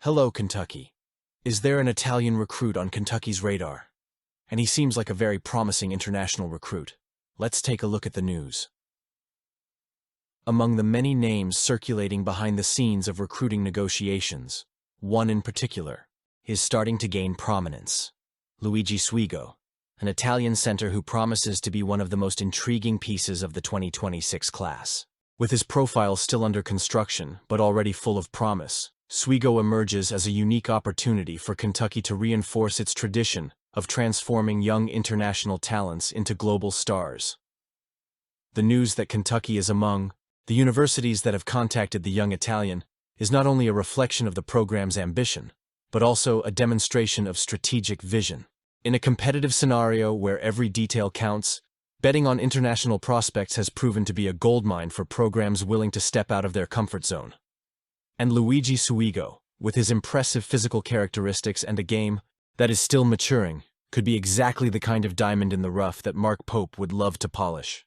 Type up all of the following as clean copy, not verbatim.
Hello, Kentucky. Is there an Italian recruit on Kentucky's radar? And he seems like a very promising international recruit. Let's take a look at the news. Among the many names circulating behind the scenes of recruiting negotiations, one in particular is starting to gain prominence. Luigi Swigo, an Italian center who promises to be one of the most intriguing pieces of the 2026 class. With his profile still under construction, but already full of promise, Swigo emerges as a unique opportunity for Kentucky to reinforce its tradition of transforming young international talents into global stars. The news that Kentucky is among the universities that have contacted the young Italian is not only a reflection of the program's ambition, but also a demonstration of strategic vision. In a competitive scenario where every detail counts, betting on international prospects has proven to be a goldmine for programs willing to step out of their comfort zone. And Luigi Swigo, with his impressive physical characteristics and a game that is still maturing, could be exactly the kind of diamond in the rough that Mark Pope would love to polish.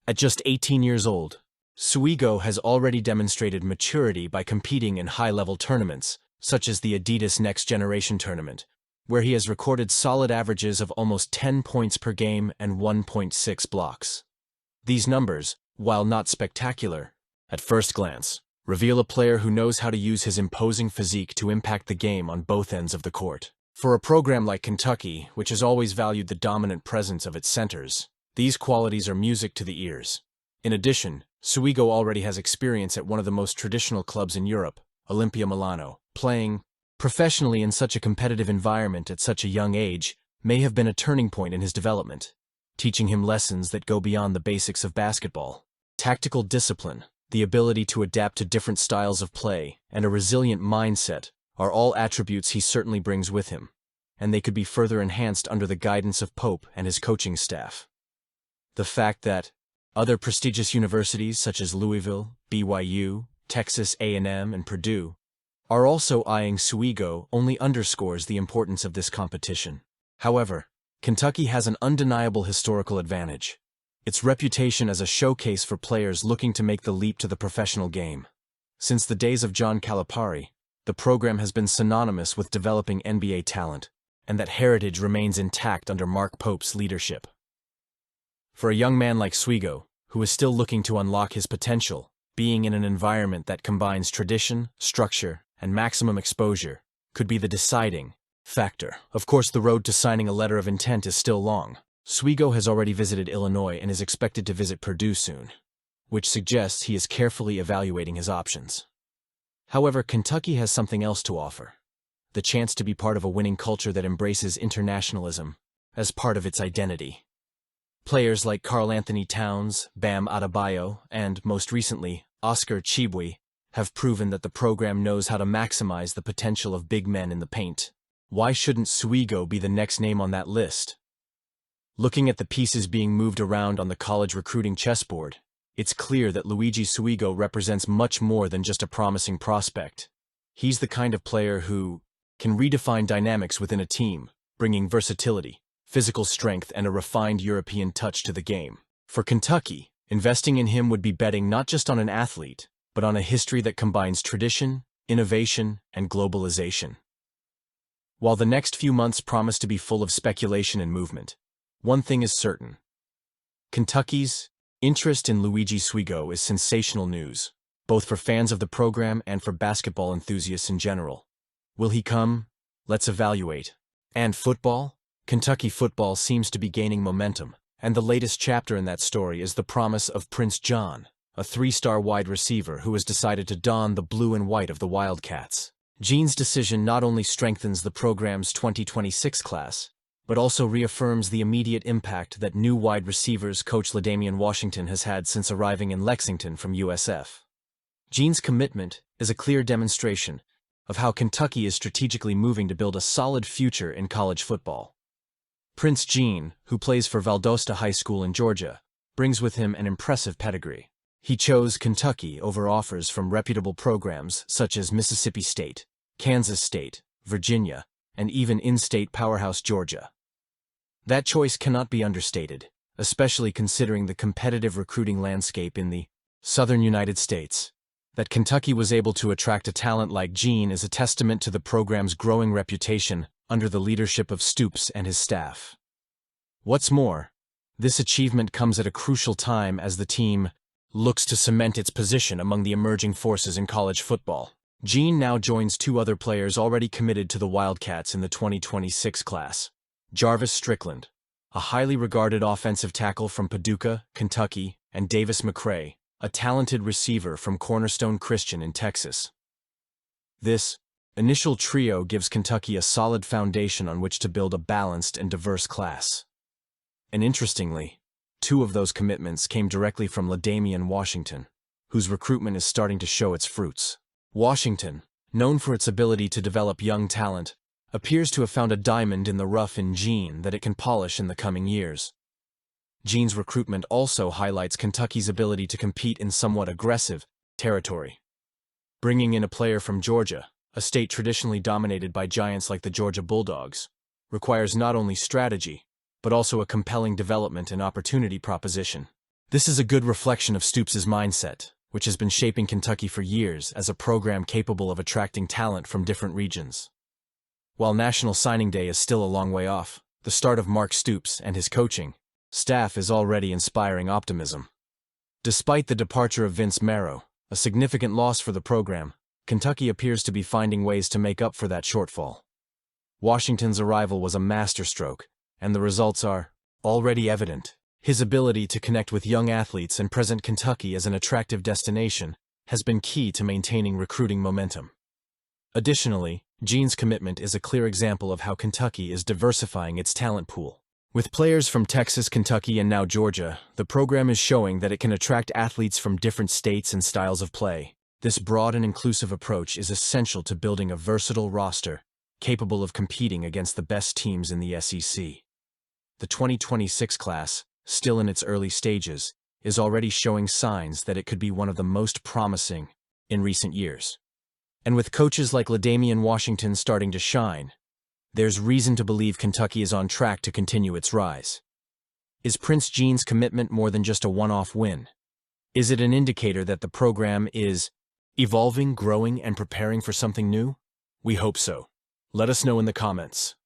At just 18 years old, Swigo has already demonstrated maturity by competing in high-level tournaments, such as the Adidas Next Generation Tournament, where he has recorded solid averages of almost 10 points per game and 1.6 blocks. These numbers, while not spectacular, at first glance, reveal a player who knows how to use his imposing physique to impact the game on both ends of the court. For a program like Kentucky, which has always valued the dominant presence of its centers, these qualities are music to the ears. In addition, Swigo already has experience at one of the most traditional clubs in Europe, Olimpia Milano. Playing professionally in such a competitive environment at such a young age may have been a turning point in his development, teaching him lessons that go beyond the basics of basketball. Tactical discipline, the ability to adapt to different styles of play, and a resilient mindset are all attributes he certainly brings with him, and they could be further enhanced under the guidance of Pope and his coaching staff. The fact that other prestigious universities such as Louisville, BYU, Texas A&M, and Purdue are also eyeing Swigo only underscores the importance of this competition. However, Kentucky has an undeniable historical advantage: its reputation as a showcase for players looking to make the leap to the professional game. Since the days of John Calipari, the program has been synonymous with developing NBA talent, and that heritage remains intact under Mark Pope's leadership. For a young man like Swigo, who is still looking to unlock his potential, being in an environment that combines tradition, structure, and maximum exposure could be the deciding factor. Of course, the road to signing a letter of intent is still long. Swigo has already visited Illinois and is expected to visit Purdue soon, which suggests he is carefully evaluating his options. However, Kentucky has something else to offer: the chance to be part of a winning culture that embraces internationalism as part of its identity. Players like Karl Anthony Towns, Bam Adebayo, and, most recently, Oscar Tshiebwe have proven that the program knows how to maximize the potential of big men in the paint. Why shouldn't Swigo be the next name on that list? Looking at the pieces being moved around on the college recruiting chessboard, it's clear that Luigi Swigo represents much more than just a promising prospect. He's the kind of player who can redefine dynamics within a team, bringing versatility, physical strength, and a refined European touch to the game. For Kentucky, investing in him would be betting not just on an athlete, but on a history that combines tradition, innovation, and globalization. While the next few months promise to be full of speculation and movement, one thing is certain: Kentucky's interest in Luigi Swigo is sensational news, both for fans of the program and for basketball enthusiasts in general. Will he come? Let's evaluate. And football? Kentucky football seems to be gaining momentum, and the latest chapter in that story is the promise of Prince John, a 3-star wide receiver who has decided to don the blue and white of the Wildcats. Gene's decision not only strengthens the program's 2026 class, but also reaffirms the immediate impact that new wide receivers coach LaDainian Washington has had since arriving in Lexington from USF. Gene's commitment is a clear demonstration of how Kentucky is strategically moving to build a solid future in college football. Prince Gene, who plays for Valdosta High School in Georgia, brings with him an impressive pedigree. He chose Kentucky over offers from reputable programs such as Mississippi State, Kansas State, Virginia, and even in-state powerhouse Georgia. That choice cannot be understated, especially considering the competitive recruiting landscape in the southern United States. That Kentucky was able to attract a talent like Gene is a testament to the program's growing reputation under the leadership of Stoops and his staff. What's more, this achievement comes at a crucial time as the team looks to cement its position among the emerging forces in college football. Gene now joins two other players already committed to the Wildcats in the 2026 class. Jarvis Strickland, a highly regarded offensive tackle from Paducah, Kentucky, and Davis McCray, a talented receiver from Cornerstone Christian in Texas. This initial trio gives Kentucky a solid foundation on which to build a balanced and diverse class. And interestingly, two of those commitments came directly from LaDainian Washington, whose recruitment is starting to show its fruits. Washington, known for its ability to develop young talent, appears to have found a diamond in the rough in Gene that it can polish in the coming years. Gene's recruitment also highlights Kentucky's ability to compete in somewhat aggressive territory. Bringing in a player from Georgia, a state traditionally dominated by giants like the Georgia Bulldogs, requires not only strategy, but also a compelling development and opportunity proposition. This is a good reflection of Stoops' mindset, which has been shaping Kentucky for years as a program capable of attracting talent from different regions. While National Signing Day is still a long way off, the start of Mark Stoops and his coaching staff is already inspiring optimism. Despite the departure of Vince Marrow, a significant loss for the program, Kentucky appears to be finding ways to make up for that shortfall. Washington's arrival was a masterstroke, and the results are already evident. His ability to connect with young athletes and present Kentucky as an attractive destination has been key to maintaining recruiting momentum. Additionally, Gene's commitment is a clear example of how Kentucky is diversifying its talent pool. With players from Texas, Kentucky, and now Georgia, the program is showing that it can attract athletes from different states and styles of play. This broad and inclusive approach is essential to building a versatile roster capable of competing against the best teams in the SEC. The 2026 class, still in its early stages, is already showing signs that it could be one of the most promising in recent years. And with coaches like LaDainian Washington starting to shine, there's reason to believe Kentucky is on track to continue its rise. Is Prince Gene's commitment more than just a one-off win? Is it an indicator that the program is evolving, growing, and preparing for something new? We hope so. Let us know in the comments.